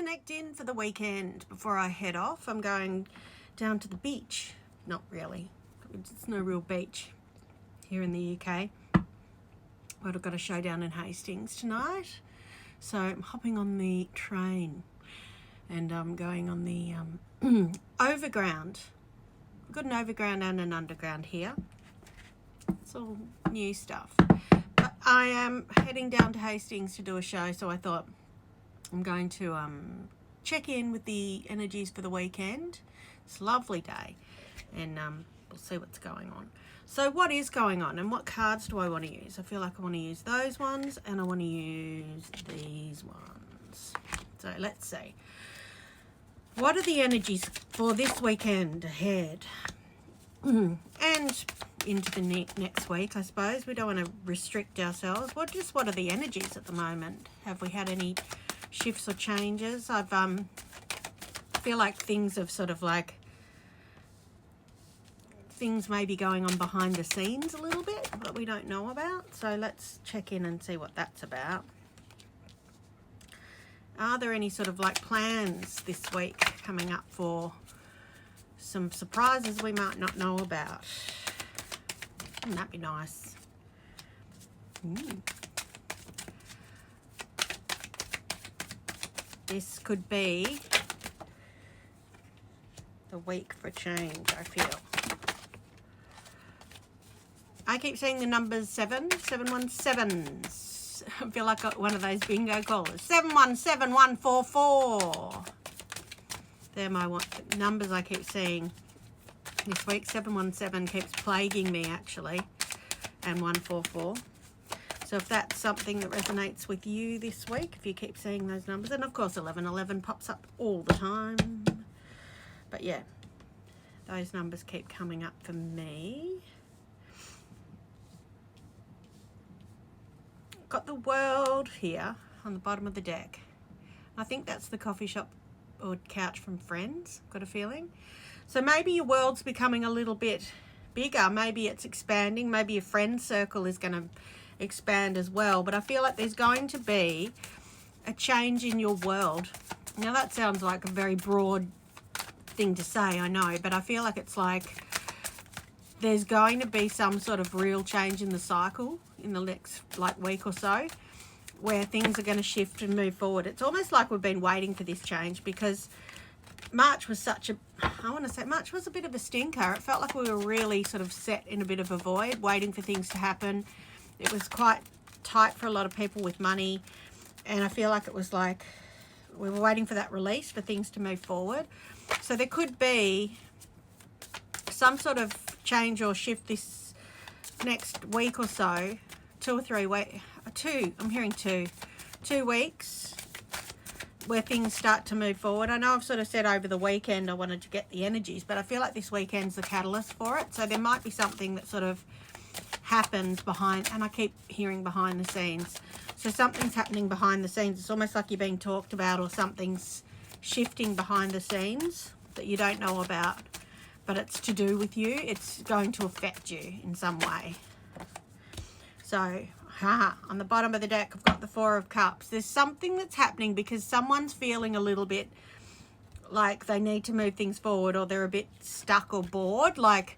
connect in for the weekend before I head off. I'm going down to the beach. Not really. It's no real beach here in the UK. But I've got a show down in Hastings tonight. So I'm hopping on the train and I'm going on the overground. We've got an overground and an underground here. It's all new stuff. But I am heading down to Hastings to do a show, so I thought I'm going to check in with the energies for the weekend. It's a lovely day, and we'll see what's going on. So what is going on, and what cards do I want to use? I feel like I want to use those ones, and I want to use these ones. So let's see. What are the energies for this weekend ahead? And into the next week, I suppose. We don't want to restrict ourselves. What are the energies at the moment? Have we had any shifts or changes? I feel like things have sort of like, things may be going on behind the scenes a little bit that we don't know about. So let's check in and see what that's about. Are there any sort of like plans this week coming up for some surprises we might not know about? Wouldn't that be nice? This could be the week for change, I feel. I keep seeing the numbers 717. I feel like one of those bingo callers. 717144. They're my numbers I keep seeing this week. 717 keeps plaguing me, actually, and 144. So if that's something that resonates with you this week, if you keep seeing those numbers, and of course 1111 pops up all the time. But yeah, those numbers keep coming up for me. Got the world here on the bottom of the deck. I think that's the coffee shop or couch from Friends, got a feeling. So maybe your world's becoming a little bit bigger. Maybe it's expanding. Maybe your friend circle is going to expand as well. But I feel like there's going to be a change in your world. Now that sounds like a very broad thing to say, I know, but I feel like it's like there's going to be some sort of real change in the cycle in the next like week or so, where things are going to shift and move forward. It's almost like we've been waiting for this change, because March was March was a bit of a stinker. It felt like we were really sort of set in a bit of a void, waiting for things to happen. It was quite tight for a lot of people with money, and I feel like it was like we were waiting for that release, for things to move forward. So there could be some sort of change or shift this next week or so, 2 or 3 weeks, I'm hearing 2 weeks, where things start to move forward. I know I've sort of said over the weekend I wanted to get the energies, but I feel like this weekend's the catalyst for it. So there might be something that sort of happens behind, and I keep hearing behind the scenes. So something's happening behind the scenes. It's almost like you're being talked about, or something's shifting behind the scenes that you don't know about, but it's to do with you. It's going to affect you in some way. So, on the bottom of the deck, I've got the 4 of Cups. There's something that's happening because someone's feeling a little bit like they need to move things forward, or they're a bit stuck or bored. Like,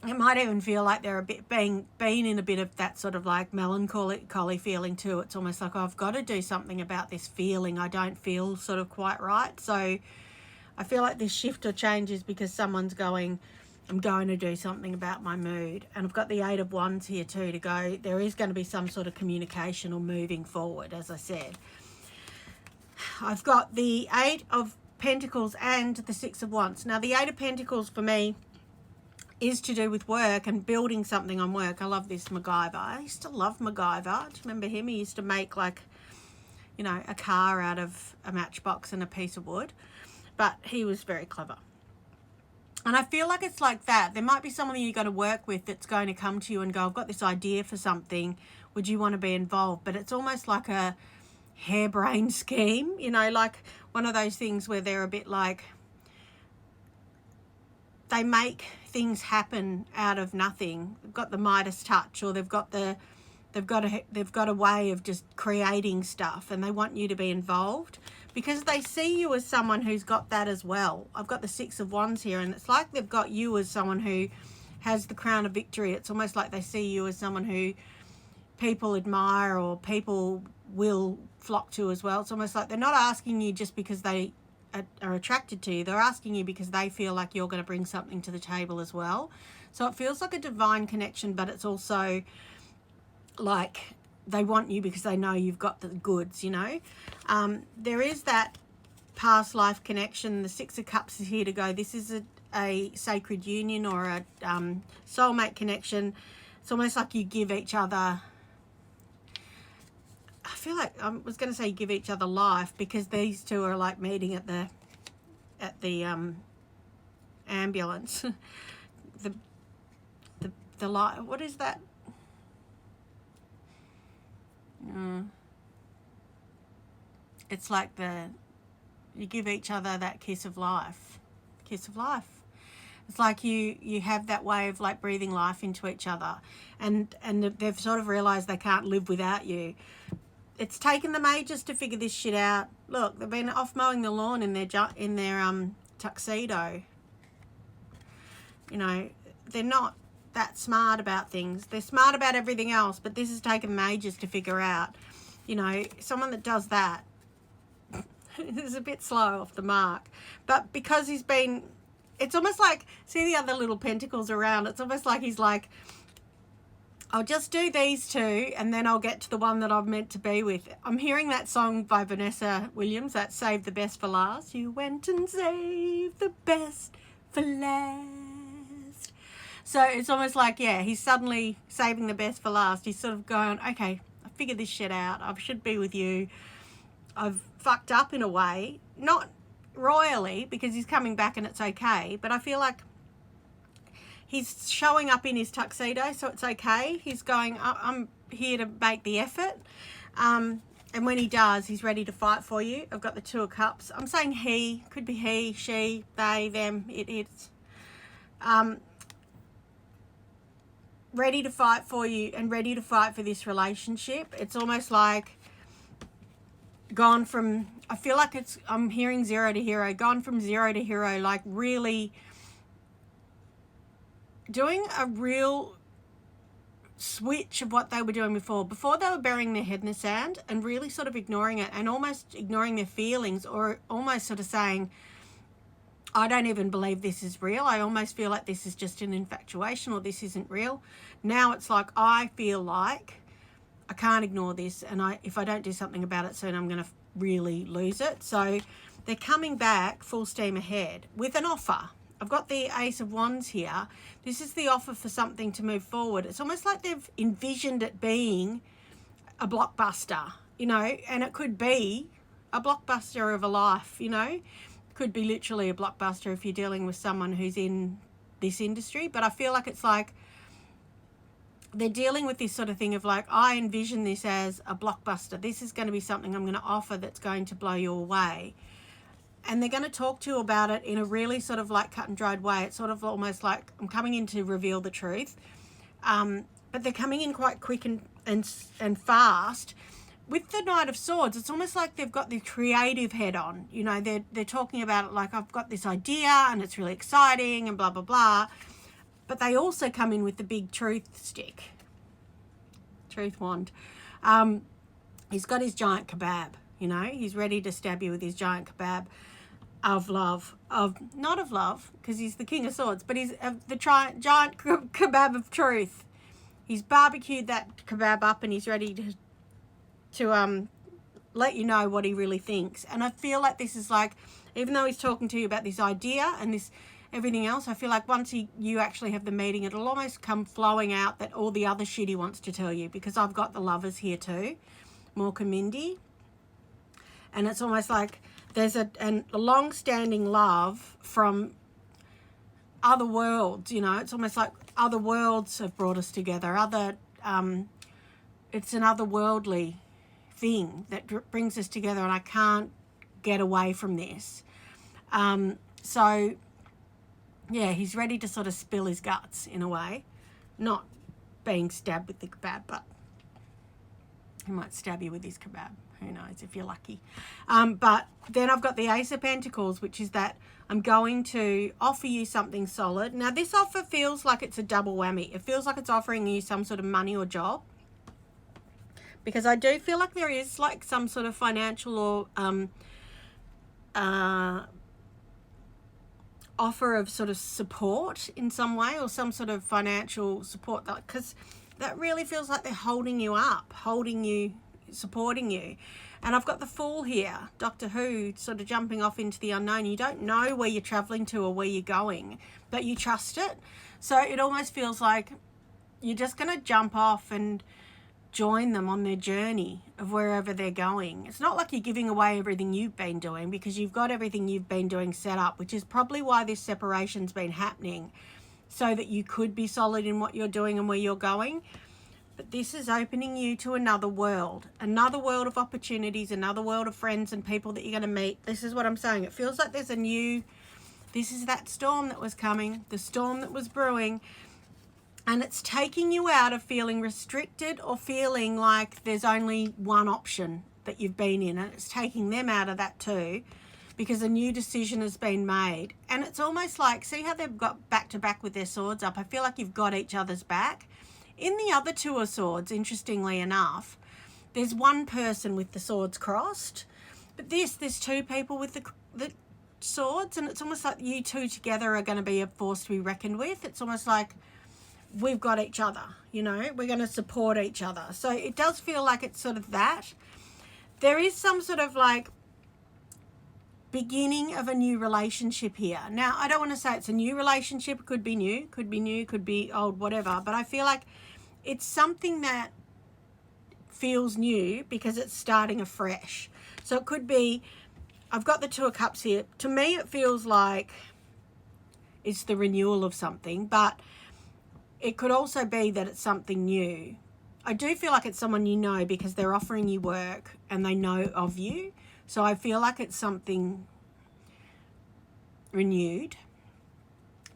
it might even feel like they're a bit being in a bit of that sort of like melancholy feeling too. It's almost like, oh, I've got to do something about this feeling. I don't feel sort of quite right. So I feel like this shift or change is because someone's going, I'm going to do something about my mood. And I've got the 8 of Wands here too to go. There is going to be some sort of communication or moving forward, as I said. I've got the 8 of Pentacles and the 6 of Wands. Now the 8 of Pentacles for me is to do with work and building something on work. I love this MacGyver. I used to love MacGyver. Do you remember him? He used to make like, you know, a car out of a matchbox and a piece of wood. But he was very clever. And I feel like it's like that. There might be someone you're going to work with that's going to come to you and go, I've got this idea for something. Would you want to be involved? But it's almost like a harebrained scheme, you know, like one of those things where they're a bit like, they make things happen out of nothing. They've got the Midas touch, or they've got the they've got a way of just creating stuff, and they want you to be involved because they see you as someone who's got that as well. I've got the Six of Wands here, and it's like they've got you as someone who has the crown of victory. It's almost like they see you as someone who people admire or people will flock to as well. It's almost like they're not asking you just because they are attracted to you. They're asking you because they feel like you're going to bring something to the table as well. So it feels like a divine connection, but it's also like they want you because they know you've got the goods, you know. There is that past life connection. The Six of Cups is here to go. This is a sacred union or a soulmate connection. It's almost like you give each other, I feel like I was going to say give each other life, because these two are like meeting at the ambulance. the light, what is that? It's like you give each other that kiss of life. It's like you have that way of like breathing life into each other, and they've sort of realized they can't live without you. It's taken them ages to figure this shit out. Look, they've been off mowing the lawn in their tuxedo. You know, they're not that smart about things. They're smart about everything else, but this has taken them ages to figure out. You know, someone that does that is a bit slow off the mark. But because he's been, it's almost like, see the other little pentacles around, it's almost like he's like, I'll just do these two and then I'll get to the one that I'm meant to be with. I'm hearing that song by Vanessa Williams, that Save the Best for Last. You went and saved the best for last. So it's almost like, yeah, he's suddenly saving the best for last. He's sort of going, okay, I figured this shit out. I should be with you. I've fucked up in a way, not royally because he's coming back and it's okay, but I feel like he's showing up in his tuxedo, so it's okay. He's going, I'm here to make the effort. And when he does, he's ready to fight for you. I've got the Two of Cups. I'm saying he, could be he, she, they, them, it's. Ready to fight for you and ready to fight for this relationship. It's almost like gone from, I feel like I'm hearing zero to hero, gone from zero to hero, like really doing a real switch of what they were doing before. Before they were burying their head in the sand and really sort of ignoring it and almost ignoring their feelings, or almost sort of saying, I don't even believe this is real. I almost feel like this is just an infatuation, or this isn't real. Now it's like, I feel like I can't ignore this, and if I don't do something about it soon, I'm going to really lose it. So they're coming back full steam ahead with an offer. I've got the Ace of Wands here. This is the offer for something to move forward. It's almost like they've envisioned it being a blockbuster, you know, and it could be a blockbuster of a life, you know. Could be literally a blockbuster if you're dealing with someone who's in this industry. But I feel like it's like they're dealing with this sort of thing of like, I envision this as a blockbuster. This is going to be something I'm going to offer that's going to blow you away. And they're going to talk to you about it in a really sort of like cut and dried way. It's sort of almost like I'm coming in to reveal the truth. But they're coming in quite quick and fast. With the Knight of Swords, it's almost like they've got the creative head on. You know, they're talking about it like, I've got this idea and it's really exciting and blah, blah, blah. But they also come in with the big truth stick. Truth wand. He's got his giant kebab, you know. He's ready to stab you with his giant kebab of love. Not of love, because he's the King of Swords, but he's the giant kebab of truth. He's barbecued that kebab up and he's ready to let you know what he really thinks. And I feel like this is like, even though he's talking to you about this idea and this everything else, I feel like once you actually have the meeting, it'll almost come flowing out that all the other shit he wants to tell you, because I've got the Lovers here too, Mork and Mindy. And it's almost like there's a long-standing love from other worlds, you know. It's almost like other worlds have brought us together. It's an otherworldly thing that brings us together, and I can't get away from this. So yeah, he's ready to sort of spill his guts in a way, not being stabbed with the kebab, but He might stab you with his kebab. Who knows, if you're lucky. But then I've got the Ace of Pentacles, which is that I'm going to offer you something solid. Now, this offer feels like it's a double whammy. It feels like it's offering you some sort of money or job. Because I do feel like there is like some sort of financial or offer of sort of support in some way, or some sort of financial support, because that really feels like they're holding you up, holding you, supporting you. And I've got the Fool here, Doctor Who, sort of jumping off into the unknown. You don't know where you're traveling to or where you're going, but you trust it. So it almost feels like you're just going to jump off and join them on their journey of wherever they're going. It's not like you're giving away everything you've been doing, because you've got everything you've been doing set up, which is probably why this separation's been happening, so that you could be solid in what you're doing and where you're going. But this is opening you to another world of opportunities, another world of friends and people that you're going to meet. This is what I'm saying. It feels like there's a new, this is that storm that was coming, the storm that was brewing. And it's taking you out of feeling restricted or feeling like there's only one option that you've been in. And it's taking them out of that too, because a new decision has been made. And it's almost like, see how they've got back to back with their swords up? I feel like you've got each other's back. In the other Two of Swords, interestingly enough, there's one person with the swords crossed. But there's two people with the swords. And it's almost like you two together are going to be a force to be reckoned with. It's almost like we've got each other, you know, we're going to support each other. So it does feel like it's sort of that. There is some sort of like beginning of a new relationship here. Now, I don't want to say it's a new relationship. It could be new, could be old, whatever. But I feel like it's something that feels new because it's starting afresh. So it could be, I've got the Two of Cups here. To me, it feels like it's the renewal of something, but it could also be that it's something new. I do feel like it's someone you know, because they're offering you work and they know of you. So I feel like it's something renewed.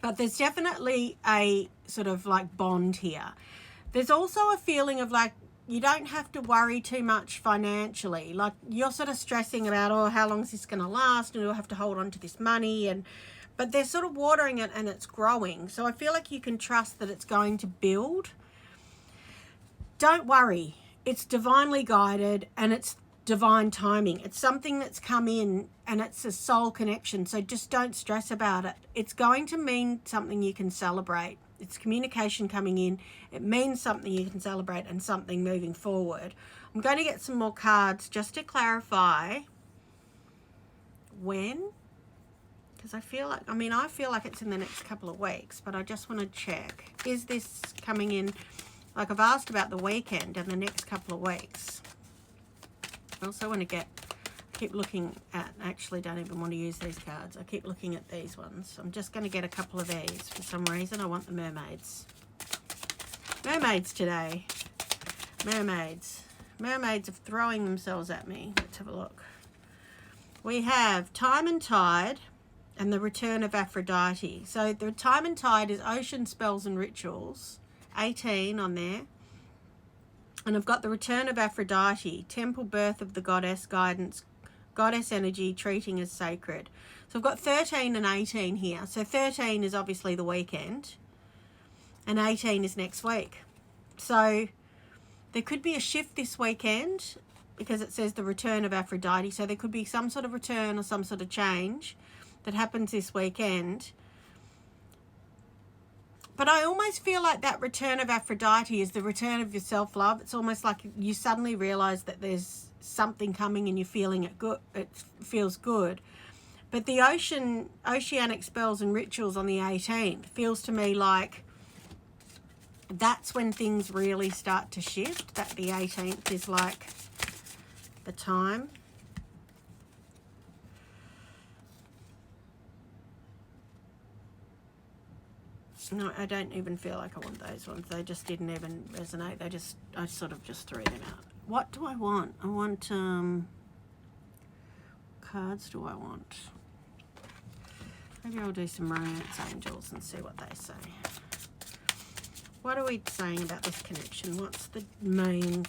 But there's definitely a sort of like bond here. There's also a feeling of like, you don't have to worry too much financially. Like, you're sort of stressing about, oh, how long is this going to last? And you'll have to hold on to this money. But they're sort of watering it and it's growing. So I feel like you can trust that it's going to build. Don't worry. It's divinely guided and it's divine timing. It's something that's come in and it's a soul connection. So just don't stress about it. It's going to mean something you can celebrate. It's communication coming in. It means something you can celebrate and something moving forward. I'm going to get some more cards just to clarify when. Because I feel like it's in the next couple of weeks, but I just want to check. Is this coming in? Like, I've asked about the weekend and the next couple of weeks. I also want to I keep looking at, actually don't even want to use these cards. I keep looking at these ones. I'm just going to get a couple of these for some reason. I want the mermaids. Mermaids today. Mermaids. Mermaids are throwing themselves at me. Let's have a look. We have Time and Tide and the Return of Aphrodite. So the Time and Tide is Ocean Spells and Rituals. 18 on there. And I've got the Return of Aphrodite, Temple Birth of the Goddess, Guidance, Goddess Energy, Treating as Sacred. So I've got 13 and 18 here. So 13 is obviously the weekend and 18 is next week. So there could be a shift this weekend because it says the Return of Aphrodite. So there could be some sort of return or some sort of change that happens this weekend. But I almost feel like that Return of Aphrodite is the return of your self-love. It's almost like you suddenly realise that there's something coming and you're feeling it good. It feels good. But the Oceanic Spells and Rituals on the 18th feels to me like that's when things really start to shift. That the 18th is like the time. No, I don't even feel like I want those ones. They just didn't even resonate. I sort of just threw them out. What do I want? I want, cards do I want? Maybe I'll do some Romance Angels and see what they say. What are we saying about this connection? What's the main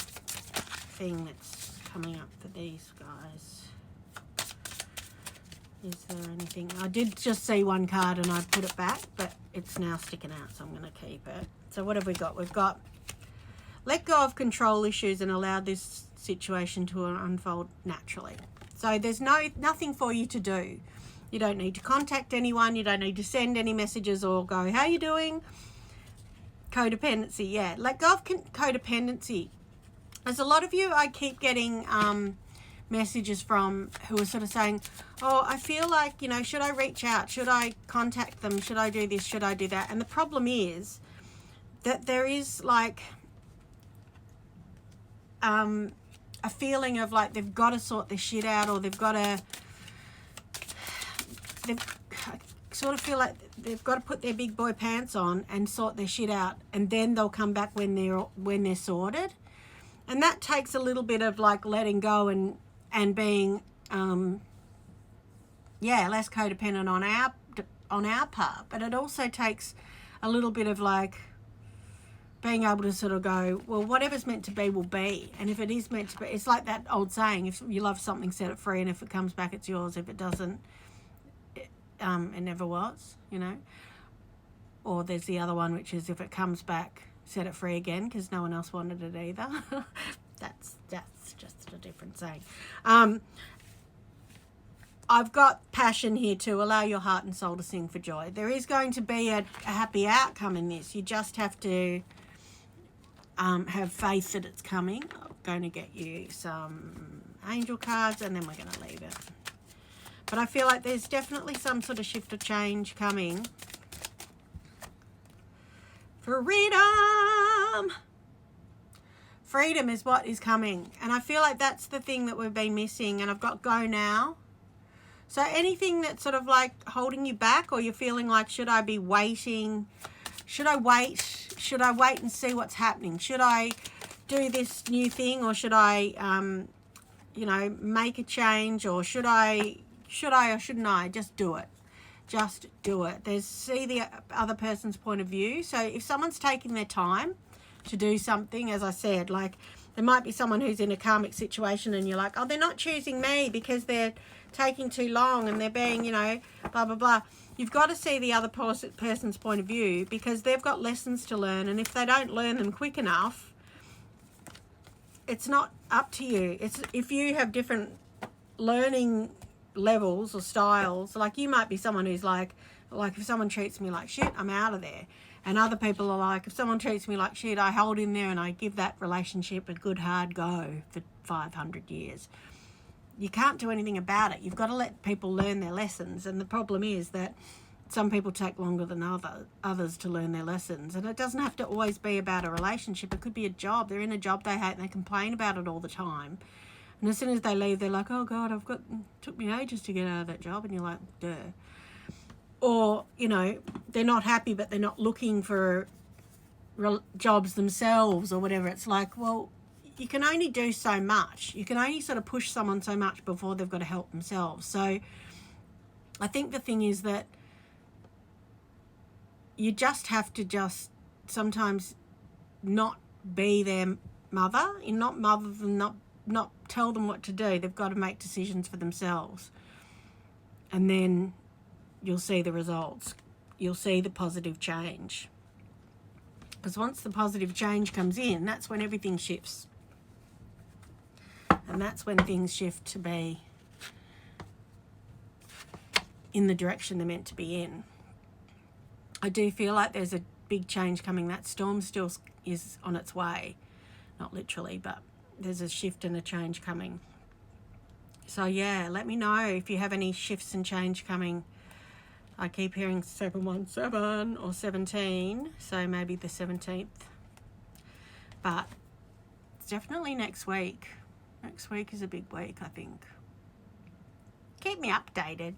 thing that's coming up for these guys. Is there anything? I did just see one card and I put it back, but it's now sticking out, so I'm going to keep it. So what have we got? We've got let go of control issues and allow this situation to unfold naturally. So there's nothing for you to do. You don't need to contact anyone. You don't need to send any messages or go, how you doing? Codependency, yeah. Let go of codependency. There's a lot of you I keep getting messages from who are sort of saying, oh, I feel like, you know, should I reach out? Should I contact them? Should I do this? Should I do that? And the problem is that there is like a feeling of like they've got to sort their shit out, or they've got to, they sort of feel like they've got to put their big boy pants on and sort their shit out, and then they'll come back when they're sorted. And that takes a little bit of like letting go and being less codependent on our part. But it also takes a little bit of like being able to sort of go, well, whatever's meant to be will be. And if it is meant to be, it's like that old saying, if you love something, set it free, and if it comes back, it's yours. If it doesn't, it never was, you know. Or there's the other one, which is if it comes back, set it free again, because no one else wanted it either. that's just a different saying. I've got passion here too. Allow your heart and soul to sing for joy. There is going to be a happy outcome in this. You just have to have faith that it's coming. I'm going to get you some angel cards and then we're going to leave it. But I feel like there's definitely some sort of shift or change coming. Freedom! Freedom is what is coming. And I feel like that's the thing that we've been missing. And I've got go now. So anything that's sort of like holding you back, or you're feeling like, should I be waiting? Should I wait? Should I wait and see what's happening? Should I do this new thing, or should I, make a change, or should I or shouldn't I? Just do it. Just do it. See the other person's point of view. So if someone's taking their time to do something, as I said, like there might be someone who's in a karmic situation and you're like, oh, they're not choosing me because they're taking too long and they're being, blah, blah, blah. You've got to see the other person's point of view, because they've got lessons to learn. And if they don't learn them quick enough, it's not up to you. It's if you have different learning levels or styles, like you might be someone who's like if someone treats me like shit, I'm out of there. And other people are like, if someone treats me like shit, I hold in there and I give that relationship a good hard go for 500 years. You can't do anything about it. You've got to let people learn their lessons. And the problem is that some people take longer than others to learn their lessons. And it doesn't have to always be about a relationship. It could be a job. They're in a job they hate and they complain about it all the time. And as soon as they leave, they're like, oh God, took me ages to get out of that job. And you're like, duh. Or, they're not happy, but they're not looking for jobs themselves or whatever. It's like, well, you can only do so much. You can only sort of push someone so much before they've got to help themselves. So I think the thing is that you just have to sometimes not be their mother, and not mother them, not tell them what to do. They've got to make decisions for themselves. And then you'll see the results. You'll see the positive change. Because once the positive change comes in, that's when everything shifts. And that's when things shift to be in the direction they're meant to be in. I do feel like there's a big change coming. That storm still is on its way. Not literally, but there's a shift and a change coming. So yeah, let me know if you have any shifts and change coming. I keep hearing 717 or 17, so maybe the 17th. But it's definitely next week. Next week is a big week, I think. Keep me updated.